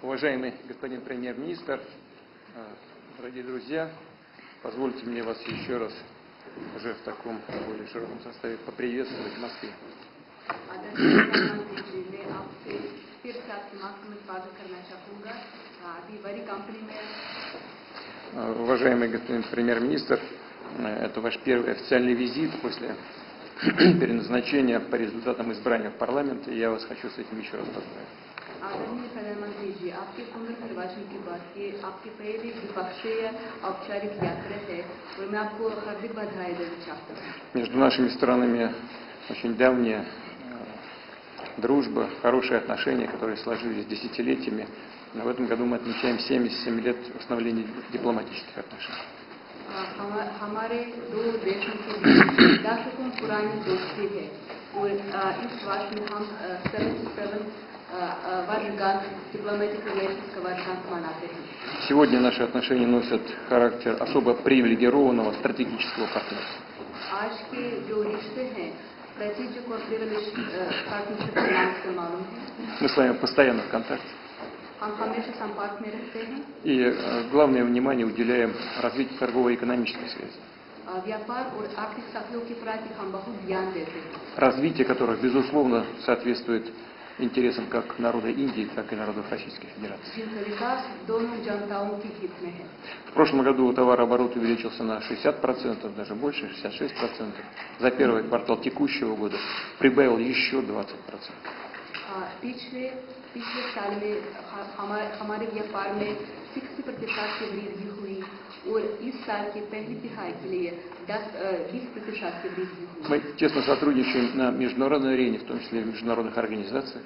Уважаемый господин премьер-министр, дорогие друзья, позвольте мне вас еще раз уже в таком более широком составе поприветствовать в Москве. Уважаемый господин премьер-министр, это ваш первый официальный визит после переназначения по результатам избрания в парламент, и я вас хочу с этим еще раз поздравить. आदरणीय प्रधानमंत्री जी, आपके पुनर्निर्वाचन के बाद ये आपकी पहली द्विपक्षीय औपचारिक यात्रा है और मैं आपको हार्दिक बधाई देना चाहता हूँ. Между нашими странами очень давняя дружба, хорошие отношения, которые сложились десятилетиями. Но в этом году мы отмечаем 77 лет установления дипломатических отношений. हमारे दो देशों के बीच दशकों पुरानी दोस्ती है और इस वर्ष में हम 77 Сегодня наши отношения носят характер особо привилегированного стратегического партнерства. Мы с вами постоянно в контакте. И главное внимание уделяем развитию торгово-экономической связи. Развитие которых, безусловно, соответствует интересам как народа Индии, так и народов Российской Федерации. В прошлом году товарооборот увеличился на 60%, даже больше, 66%. За первый квартал текущего года прибавил еще 20%. पिछले साल में हमारे व्यापार में 60% की वृद्धि हुई और इस साल के पहली तिमाही के लिए 20% की वृद्धि हुई. Мы тесно сотрудничаем на международной арене, в том числе и в международных организациях.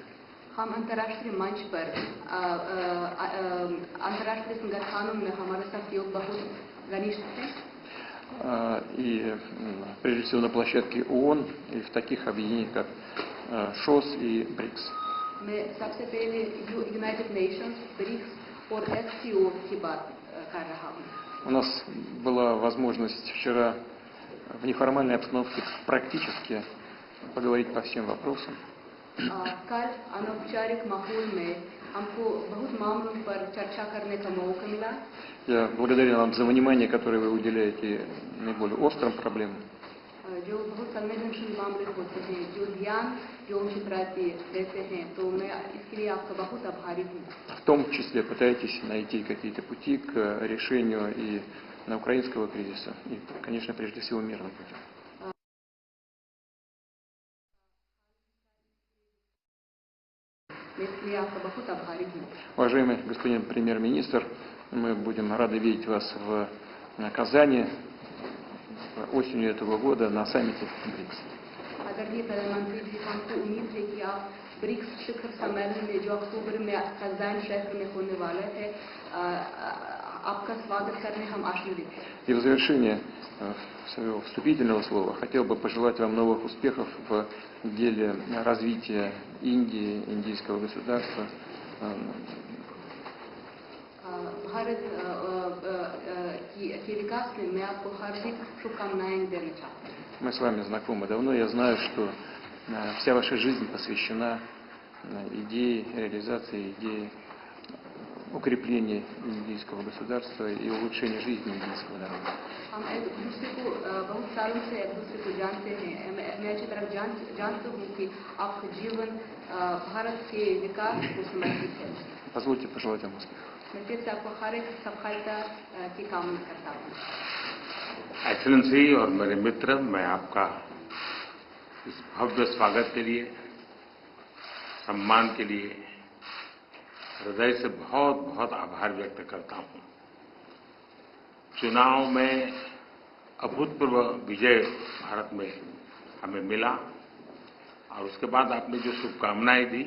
हम अंतर्राष्ट्रीय मंच पर अंतर्राष्ट्रीय संगठनों में हमारा सहयोग बहुत घनिष्ठ है. И прежде всего на площадке ООН и в таких объединениях, как ШОС и БРИКС. मैं सबसे पहले United Nations, BRICS और SCO की बात कर रहा हूँ. У нас была возможность вчера в неформальной обстановке практически поговорить по всем вопросам. कल अनौपचारिक माहौल में हमको बहुत मामलों पर चर्चा करने का मौका मिला. Я благодарен вам за внимание, которое вы уделяете наиболее острым проблемам. जो बहुत संवेदनशील मामले होते हैं, जो ध्यान जो उनके प्रति देते हैं, तो मैं इसके लिए आपका बहुत आभारी हूँ. В том числе пытаетесь найти какие-то пути к решению и на украинского кризиса, и, конечно, прежде всего мирным путем. Уважаемый господин премьер-министр, мы будем рады видеть вас в Казани осенью этого года на саммите БРИКС. आदरणीय प्रधानमंत्री जी, हमको उम्मीद है कि आप ब्रिक्स शिखर सम्मेलन में जो अक्टूबर में कज़ान शहर में होने वाला है, आपका स्वागत करने हम आशान्वित हैं. И в завершение своего вступительного слова хотел бы пожелать вам новых успехов в деле развития Индии, индийского государства. भारत के विकास में मैं आपको हार्दिक शुभकामनाएं देना चाहता हूँ. Мы с вами знакомы давно. Я знаю, что вся ваша жизнь посвящена идее реализации идеи укрепления индийского государства и улучшения жизни индийского народа. हम एक दूसरे को बहुत सालों से एक दूसरे को जानते हैं. मैं अच्छी तरह जानता हूँ कि आपका जीवन भारत के विकास को समर्पित है. Позвольте пожелать вам успехов. मैं फिर से आपको हर एक सफलता की कामना करता हूँ. एक्सेलेंसी और मेरे मित्र, मैं आपका इस भव्य स्वागत के लिए, सम्मान के लिए हृदय से बहुत बहुत आभार व्यक्त करता हूं. चुनाव में अभूतपूर्व विजय भारत में हमें मिला और उसके बाद आपने जो शुभकामनाएं दी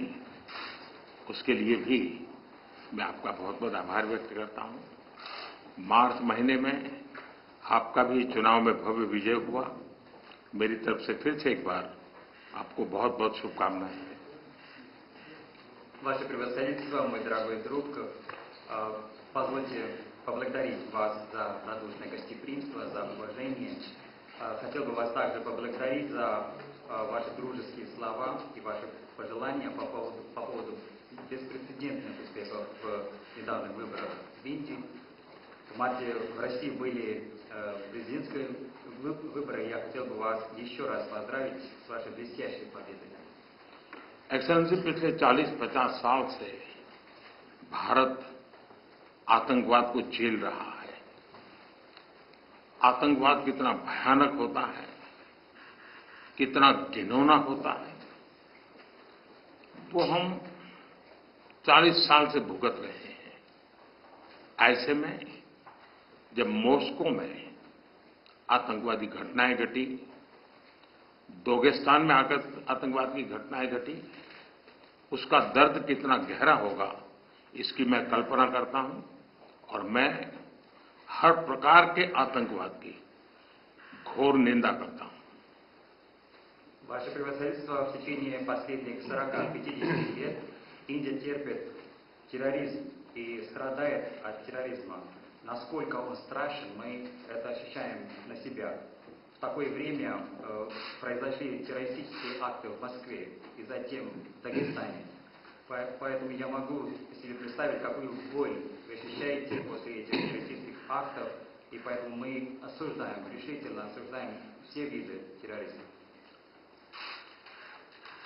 उसके लिए भी मैं आपका बहुत बहुत आभार व्यक्त करता हूं. मार्च महीने में आपका भी चुनाव में भव्य विजय हुआ. मेरी तरफ से फिर से एक बार आपको बहुत बहुत शुभकामनाएं. Ваше превосходительство, мой дорогой друг, позвольте поблагодарить вас за радушное гостеприимство, за уважение. Хотел бы вас также поблагодарить за ваши дружеские слова и ваши пожелания по поводу беспрецедентных успехов в недавних выборах в Индии. В марте в России были президентские выборы. Я хотел бы вас еще раз поздравить с вашей блестящей победой. एक्सेलेंसी, पिछले 40-50 साल से भारत आतंकवाद को झेल रहा है। आतंकवाद कितना भयानक होता है, कितना घिनौना होता है, वो हम 40 साल से भुगत रहे हैं। ऐसे में जब मॉस्को में आतंकवादी घटनाएं घटी, दागिस्तान में आकर आतंकवाद की घटनाएं घटी, उसका दर्द कितना गहरा होगा इसकी मैं कल्पना करता हूं और मैं हर प्रकार के आतंकवाद की घोर निंदा करता हूं। Ваше превосходительство, в течение последних 40-50 лет Индия терпит терроризм и страдает от терроризма. Насколько он страшен, мы это ощущаем на себя. В такое время произошли террористические акты в Москве и затем в Дагестане. Поэтому я могу себе представить, какую боль вы ощущаете после этих террористических актов, и поэтому мы осуждаем, решительно осуждаем все виды терроризма.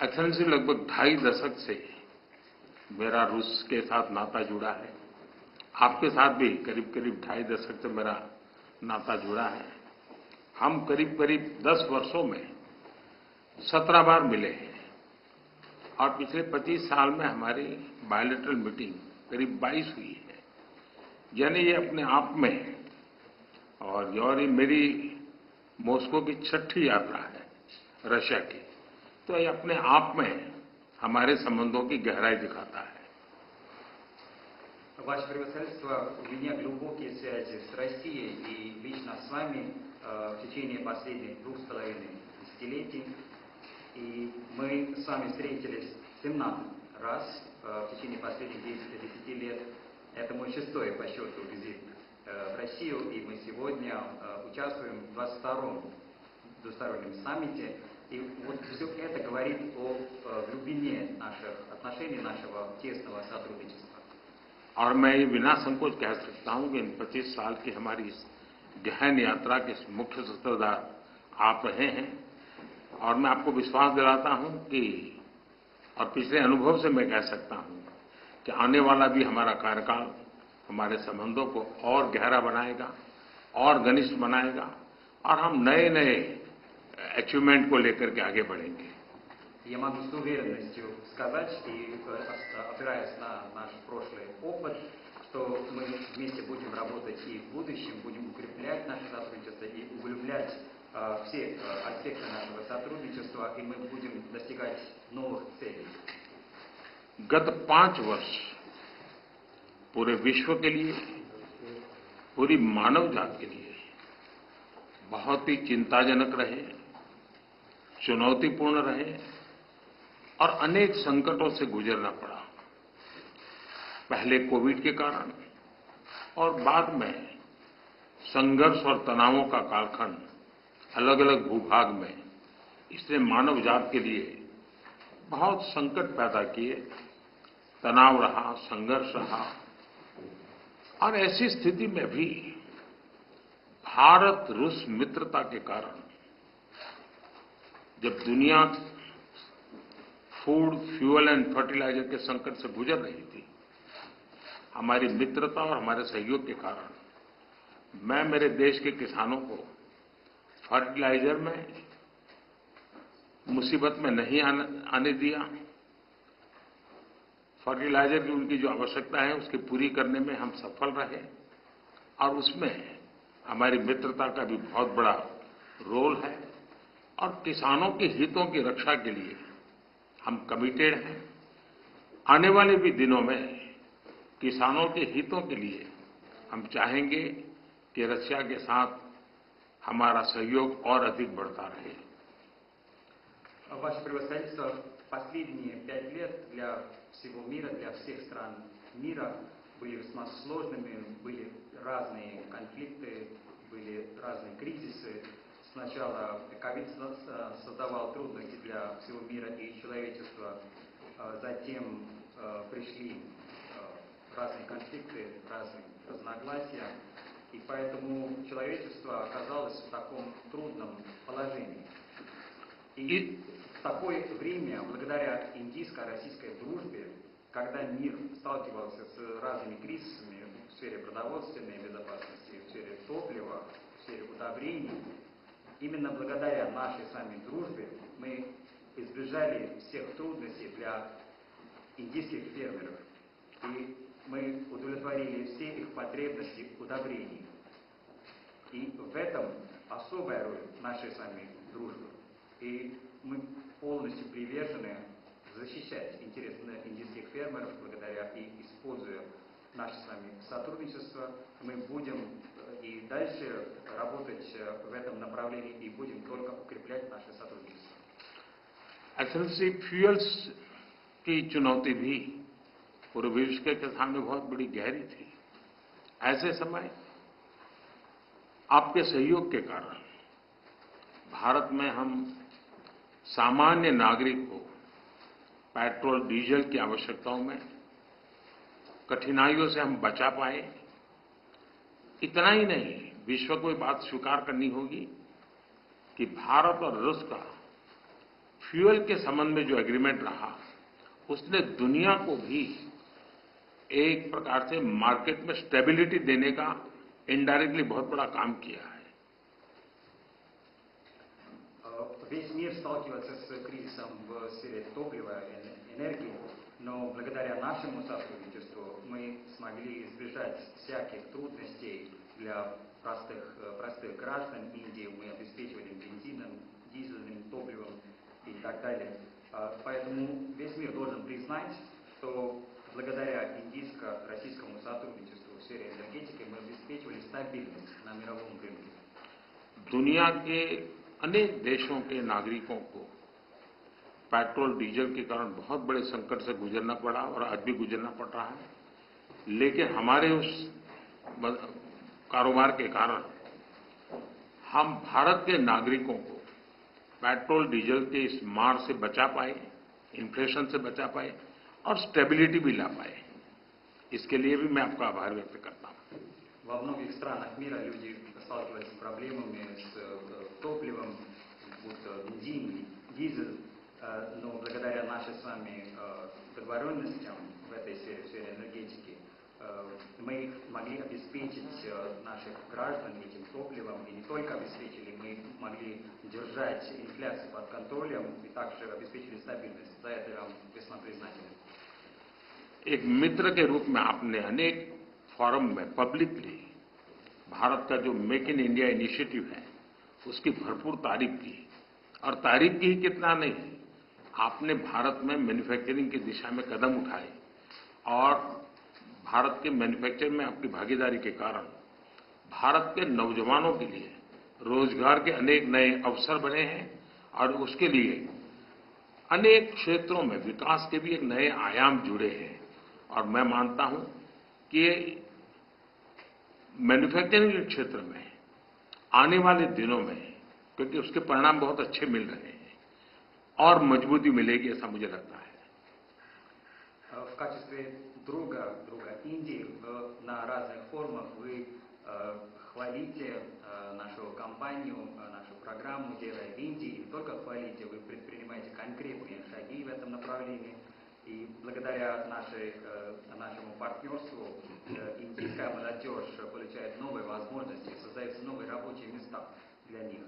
एक्सेलेंसी, लगभग 2.5 दशक से मेरा रूस के साथ नाता जुड़ा है। आपके साथ भी करीब 2.5 दशक से मेरा नाता जुड़ा है। हम करीब 10 वर्षों में 17 बार मिले हैं और पिछले 25 साल में हमारी बायलैटरल मीटिंग करीब 22 हुई है। यानी ये अपने आप में, और ये मेरी मॉस्को की 6ठी यात्रा है रशिया की, तो ये अपने आप में हमारे संबंधों की गहराई दिखाता है। Ваше превосходительство, у меня глубокие связи с Россией и лично с вами в течение последних 2,5 десятилетий. И мы с вами встретились 17 раз в течение последних 10 лет. Это мой 6-й по счету визит в Россию, и мы сегодня участвуем в 22-м двустороннем саммите. И вот все это говорит о глубине наших отношений, нашего тесного сотрудничества. और मैं ये बिना संकोच कह सकता हूं कि इन 25 साल की हमारी इस गहन यात्रा के मुख्य सूत्रधार आप रहे हैं। और मैं आपको विश्वास दिलाता हूं कि, और पिछले अनुभव से मैं कह सकता हूं कि आने वाला भी हमारा कार्यकाल हमारे संबंधों को और गहरा बनाएगा और घनिष्ठ बनाएगा और हम नए नए अचीवमेंट को लेकर के आगे बढ़ेंगे। Я могу с уверенностью сказать, и опираясь на наш прошлый опыт, что мы вместе будем работать и в будущем, будем укреплять наше сотрудничество и углублять все аспекты нашего сотрудничества, и мы будем достигать новых целей. गत 5 वर्ष पूरे विश्व के लिए, पूरी मानव जाति के लिए बहुत ही चिंताजनक रहे, चुनौतीपूर्ण रहे और अनेक संकटों से गुजरना पड़ा। पहले कोविड के कारण और बाद में संघर्ष और तनावों का कालखंड अलग अलग भूभाग में, इसने मानव जाति के लिए बहुत संकट पैदा किए, तनाव रहा, संघर्ष रहा। और ऐसी स्थिति में भी भारत रूस मित्रता के कारण जब दुनिया फूड, फ्यूल एंड फर्टिलाइजर के संकट से गुजर रही थी, हमारी मित्रता और हमारे सहयोग के कारण मैं मेरे देश के किसानों को फर्टिलाइजर में मुसीबत में नहीं आने दिया। फर्टिलाइजर की उनकी जो आवश्यकता है उसकी पूरी करने में हम सफल रहे और उसमें हमारी मित्रता का भी बहुत बड़ा रोल है। और किसानों के हितों की रक्षा के लिए हम कमिटेड हैं। आने वाले भी दिनों में किसानों के हितों के लिए हम चाहेंगे कि रशिया के साथ हमारा सहयोग और अधिक बढ़ता रहे। Ваше превосходительство, последние 5 лет для всего мира, для всех стран мира были весьма сложными, были разные конфликты, были разные кризисы. Сначала ковид создавал трудности для всего мира и человечества, затем пришли разные конфликты, разные разногласия, и поэтому человечество оказалось в таком трудном положении. И в такое время, благодаря индийско-российской дружбе, когда мир сталкивался с разными кризисами в сфере продовольственной безопасности, в сфере топлива, в сфере удобрений, именно благодаря нашей с вами дружбе мы избежали всех трудностей для индийских фермеров. И мы удовлетворили все их потребности удобрений. И в этом особая роль нашей с вами дружбы. И мы полностью привержены защищать интересы индийских фермеров, благодаря и используя наше с вами сотрудничество, мы будем и дальше работать в этом направлении и будем только укреплять наше сотрудничество. एक्सेलेंसी फ्यूल्स की चुनौती भी पूरे विश्व के सामने बहुत बड़ी गहरी थी। ऐसे समय आपके सहयोग के कारण भारत में हम सामान्य नागरिक को पेट्रोल डीजल की आवश्यकताओं में कठिनाइयों से हम बचा पाए। इतना ही नहीं, विश्व को ये बात स्वीकार करनी होगी कि भारत और रूस का फ्यूल के संबंध में जो एग्रीमेंट रहा, उसने दुनिया को भी एक प्रकार से मार्केट में स्टेबिलिटी देने का इनडायरेक्टली बहुत बड़ा काम किया है। Весь мир сталкивается с кризисом в сфере топлива и энергии, но благодаря нашему сотрудничеству мы смогли избежать всяких трудностей для простых граждан Индии. Мы обеспечивали бензином, дизельным топливом и так далее. Поэтому весь мир должен признать, что благодаря индийско-российскому сотрудничеству в сфере энергетики мы обеспечивали стабильность на мировом рынке. दुनिया के अनेक देशों के नागरिकों को पेट्रोल डीजल के कारण बहुत बड़े संकट से गुजरना पड़ा और आज भी गुजरना पड़ रहा है, लेकिन हमारे उस कारोबार के कारण हम भारत के नागरिकों को पेट्रोल डीजल के इस मार से बचा पाए, इन्फ्लेशन से बचा पाए और स्टेबिलिटी भी ला पाए। इसके लिए भी मैं आपका आभार व्यक्त करता हूं। Во многих странах мира люди сталкиваются с проблемами с топливом, будто бензин, дизель, но благодаря нашей с вами договоренностям в этой сфере энергетики мы могли обеспечить наших граждан этим топливом, и не только обеспечили, мы могли держать инфляцию под контролем и также обеспечили стабильность. За это я вам весьма признателен. एक मित्र के रूप में आपने अनेक फोरम में पब्लिकली भारत का जो मेक इन इंडिया इनिशिएटिव है, उसकी भरपूर तारीफ की। और तारीफ की ही कितना नहीं, आपने भारत में मैन्युफैक्चरिंग की दिशा में कदम उठाए और भारत के मैन्युफैक्चरिंग में आपकी भागीदारी के कारण भारत के नौजवानों के लिए रोजगार के अनेक नए अवसर बने हैं और उसके लिए अनेक क्षेत्रों में विकास के भी एक नए आयाम जुड़े हैं। और मैं मानता हूं कि मैन्युफैक्चरिंग के क्षेत्र में आने वाले दिनों में, क्योंकि उसके परिणाम बहुत अच्छे मिल रहे हैं, और मजबूती मिलेगी, ऐसा मुझे लगता है। В качестве друга Индии на разных форумах вы хвалите нашу компанию, нашу программу «Делая в Индии». И не только хвалите, вы предпринимаете конкретные шаги в этом направлении. И благодаря нашему партнерству индийская молодежь получает новые возможности, создаются новые рабочие места для них.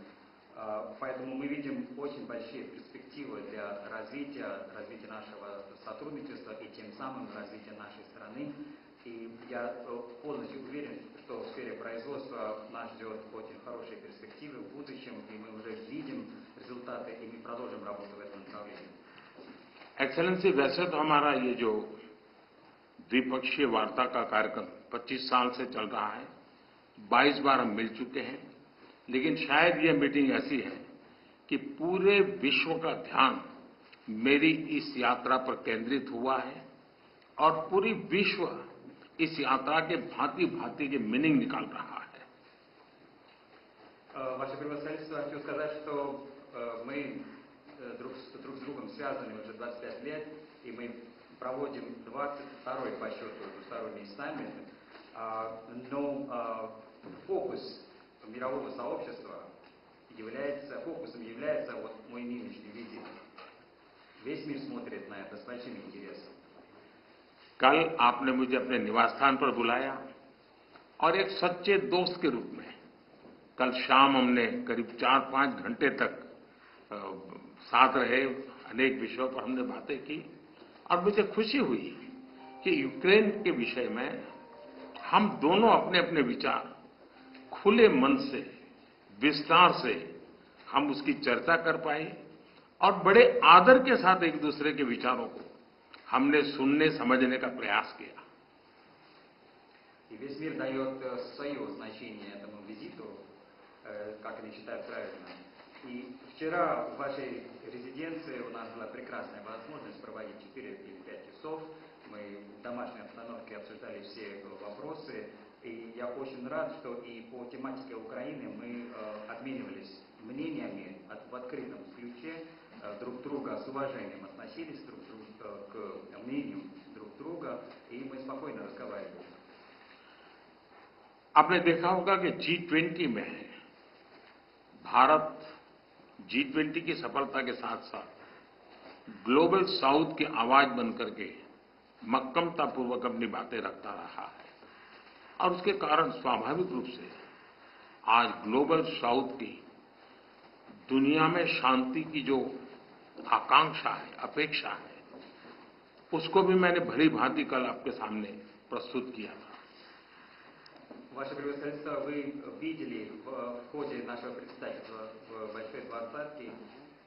Поэтому мы видим очень большие перспективы для развития нашего сотрудничества и тем самым развития нашей страны. И я полностью уверен, что в сфере производства нас ждет очень хорошие перспективы в будущем, и мы уже видим результаты, и мы продолжим работу в этом направлении. एक्सेलेंसी, वैसे तो हमारा ये जो द्विपक्षीय वार्ता का कार्यक्रम 25 साल से चल रहा है, 22 बार हम मिल चुके हैं, लेकिन शायद ये मीटिंग ऐसी है कि पूरे विश्व का ध्यान मेरी इस यात्रा पर केंद्रित हुआ है और पूरी विश्व इस यात्रा के भांति-भांति के मीनिंग निकाल रहा है। Ваше превосходительство, хочу сказать, что мы друг с другом связаны уже 25 лет, и мы проводим 22-й по счету двусторонний саммит, но фокус мирового сообщества фокусом является вот мой нынешний визит. Весь мир смотрит на это с большим интересом. कल आपने मुझे अपने निवास स्थान पर बुलाया और एक सच्चे दोस्त के रूप में कल शाम हमने करीब 4-5 घंटे तक साथ रहे, अनेक विषयों पर हमने बातें की और मुझे खुशी हुई कि यूक्रेन के विषय में हम दोनों अपने अपने विचार खुले मन से, विस्तार से हम उसकी चर्चा कर पाए और बड़े आदर के साथ एक दूसरे के विचारों को हमने सुनने समझने का प्रयास किया. И весь мир дает свое значение этому визиту, как они считают правильно. И вчера в вашей резиденции у нас была прекрасная возможность проводить 4 или 5 часов. Мы в домашней обстановке обсуждали все вопросы. И я очень рад, что и по тематике Украины мы обменивались мнениями в открытом ключе, друг друга с уважением относились к мнению друг друга, и мы спокойно разговаривали. आपने देखा होगा कि G20 में भारत G20 की सफलता के साथ साथ ग्लोबल साउथ की आवाज बनकर के मक्कमतापूर्वक अपनी बातें रखता रहा है और उसके कारण स्वाभाविक रूप से आज ग्लोबल साउथ की दुनिया में शांति की जो आकांक्षा है, अपेक्षा है, उसको भी मैंने भली भांति कल आपके सामने प्रस्तुत किया था. Ваше превосходительство, вы видели в ходе нашего представительства в Большой Двадцатке,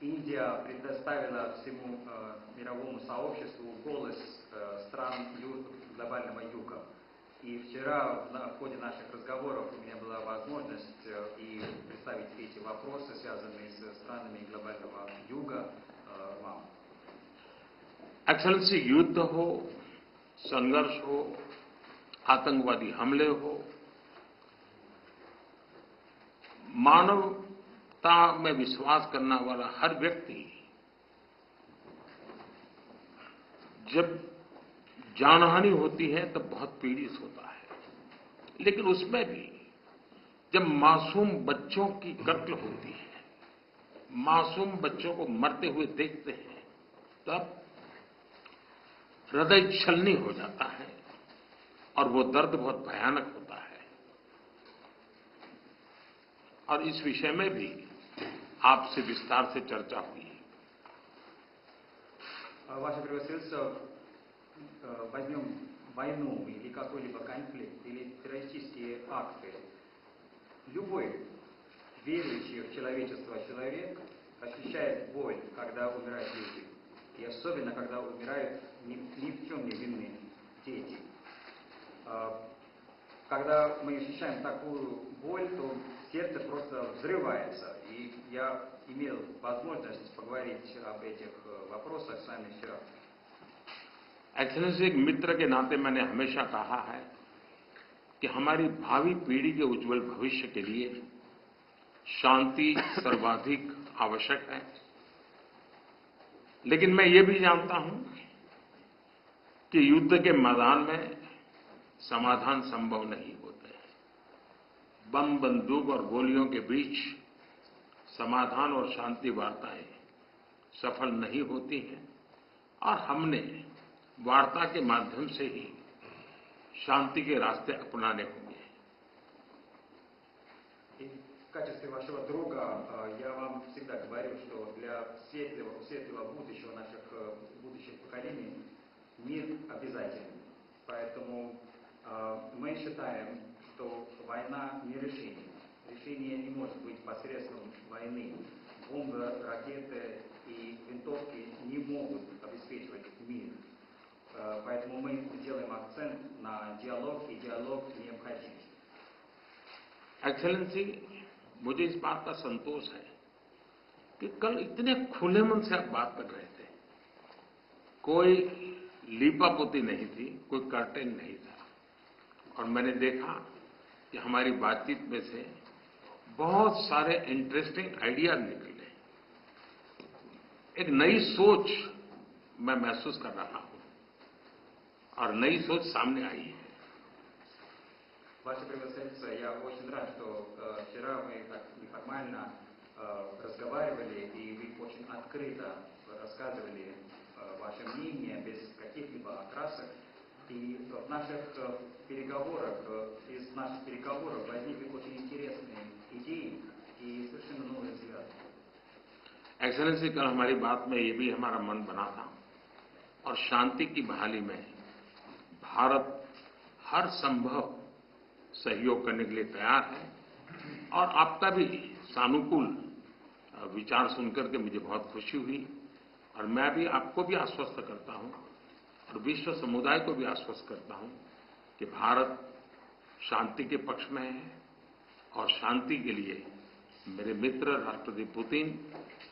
Индия предоставила всему мировому сообществу голос стран глобального юга. И вчера в ходе наших разговоров у меня была возможность и представить эти вопросы, связанные с странами глобального юга, вам. एक्सेलेंसी, युद्ध हो, संघर्ष हो, आतंकवादी हमले हो, मानवता में विश्वास करने वाला हर व्यक्ति जब जानहानि होती है तब बहुत पीड़ित होता है. लेकिन उसमें भी जब मासूम बच्चों की कत्ल होती है, मासूम बच्चों को मरते हुए देखते हैं, तब हृदय छलनी हो जाता है और वो दर्द बहुत भयानक होता है. और इस विषय में भी आपसे विस्तार से चर्चा हुई. Ваше превосходительство, возьмем войну или какой-либо конфликт, или террористические акты. Любой верующий в человечество человек ощущает боль, когда умирают люди. И особенно, когда умирают ни в чем не винные дети. Когда мы ощущаем такую боль, то сердце просто взрывается. И я имел возможность поговорить об этих вопросах с вами вчера. एक्सेलेंसी, एक मित्र के नाते मैंने हमेशा कहा है कि हमारी भावी पीढ़ी के उज्जवल भविष्य के लिए शांति सर्वाधिक आवश्यक है. लेकिन मैं ये भी जानता हूं कि युद्ध के मैदान में समाधान संभव नहीं होते हैं. बम, बंदूक और गोलियों के बीच समाधान और शांति वार्ताएं सफल नहीं होती हैं और हमने वार्ता के माध्यम से ही शांति के रास्ते अपनाने होंगे. В качестве вашего друга я вам всегда говорю, что для светлого будущего наших будущих поколений мир обязателен. Поэтому мы считаем, что война не решение. Решение не может быть посредством войны. Бомбы, ракеты и винтовки не могут обеспечивать мир. Поэтому мы делаем акцент на диалог, и диалог необходим. एक्सेलेंसी, मुझे इस बात का संतोष है कि कल इतने खुले मन से आप बात कर रहे थे. कोई लीपापोती नहीं थी, कोई कर्टेन नहीं था. और मैंने देखा कि हमारी बातचीत में से बहुत सारे इंटरेस्टिंग आइडियाज निकले. एक नई सोच मैं महसूस कर रहा हूं. और नई सोच सामने आई है। Ваше превосходительство, я очень рад, что вчера мы так неформально разговаривали, и вы очень открыто рассказывали ваше мнение, без каких-либо окрасок. И в наших переговорах, из наших переговоров возникли очень интересные идеи и совершенно новые взгляды. एक्सेलेंसी, कल हमारी बात में ये भी हमारा मन बना था और शांति की बहाली में भारत हर संभव सहयोग करने के लिए तैयार है। और आपका भी सानुकूल विचार सुनकर के मुझे बहुत खुशी हुई और मैं भी आपको भी आश्वस्त करता हूं और विश्व समुदाय को भी आश्वस्त करता हूं कि भारत शांति के पक्ष में है और शांति के लिए मेरे मित्र राष्ट्रपति पुतिन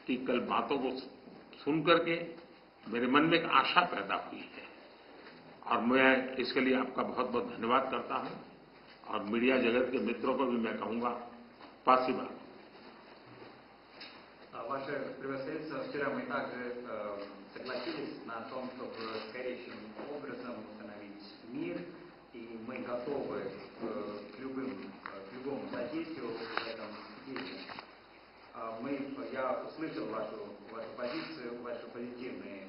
की कल बातों को सुनकर के मेरे मन में एक आशा पैदा हुई है और मैं इसके लिए आपका बहुत बहुत धन्यवाद करता हूं और मीडिया जगत के मित्रों को भी मैं कहूंगा спасибо. Ваше превосходительство, вчера мы также согласились на том, чтобы скорейшим образом установить мир, и мы готовы к любому содействию в этом деле. Я услышал вашу позицию, ваши позитивные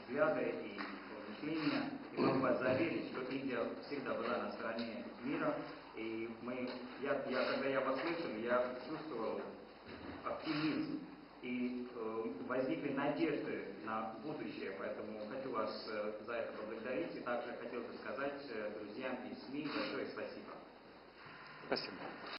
взгляды и мышления, и могу вас заверить, что Индия всегда была на стороне мира, и когда я вас слышал, я чувствовал оптимизм, и возникли надежды на будущее, поэтому хочу вас за это поблагодарить, и также хотел бы сказать друзьям из СМИ большое спасибо. Спасибо.